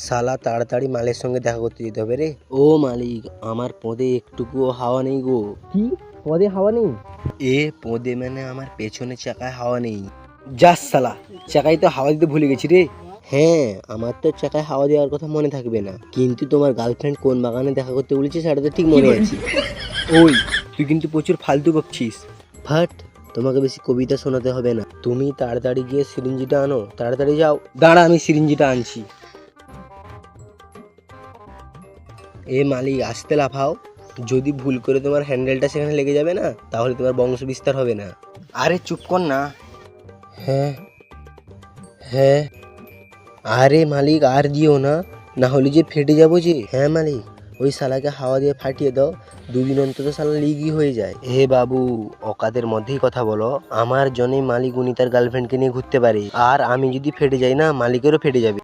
শালা তাড়াতাড়ি মালের সঙ্গে দেখা করতে যেতে হবে রে। ও মালিক, আমার পদে একটুকুও হাওয়া নেই গো। কি পদে হাওয়া নেই? এ পদে মানে আমার পেছনে চাকায় হাওয়া নেই। যাস শালা, চাকায় তো হাওয়া দিতে ভুলে গেছি রে। হ্যাঁ, আমার তো চাকায় হাওয়া দেওয়ার কথা মনে থাকবে না, কিন্তু তোমার গার্লফ্রেন্ড কোন বাগানে দেখা করতে বলেছে সেটা তো ঠিক মনে আছে। ওই, তুই কিন্তু প্রচুর ফালতু বকছিস। ফাট, তোমাকে বেশি কবিতা শোনাতে হবে না। তুমি তাড়াতাড়ি গিয়ে সিরিঞ্জিটা আনো, তাড়াতাড়ি যাও। দাঁড়া, আমি সিরিঞ্জিটা আনছি। এ মালিক, আসতে লাফাও। যদি ভুল করে তোমার হ্যান্ডেলটা সেখানে লেগে যাবে না, তাহলে তোমার বংশ বিস্তার হবে না। আরে চুপ কর না। হ্যাঁ হ্যাঁ, আরে মালিক আর দিও না, না হলে যে ফেটে যাবো যে। হ্যাঁ মালিক, ওই শালাকে হাওয়া দিয়ে ফাটিয়ে দাও, দুদিন অন্তত শালা লিগই হয়ে যায়। হে বাবু, অকাদের মধ্যেই কথা বলো। আমার জন্যই মালিক উনি তার গার্লফ্রেন্ডকে নিয়ে ঘুরতে পারে, আর আমি যদি ফেটে যাই না, মালিকেরও ফেটে যাবে।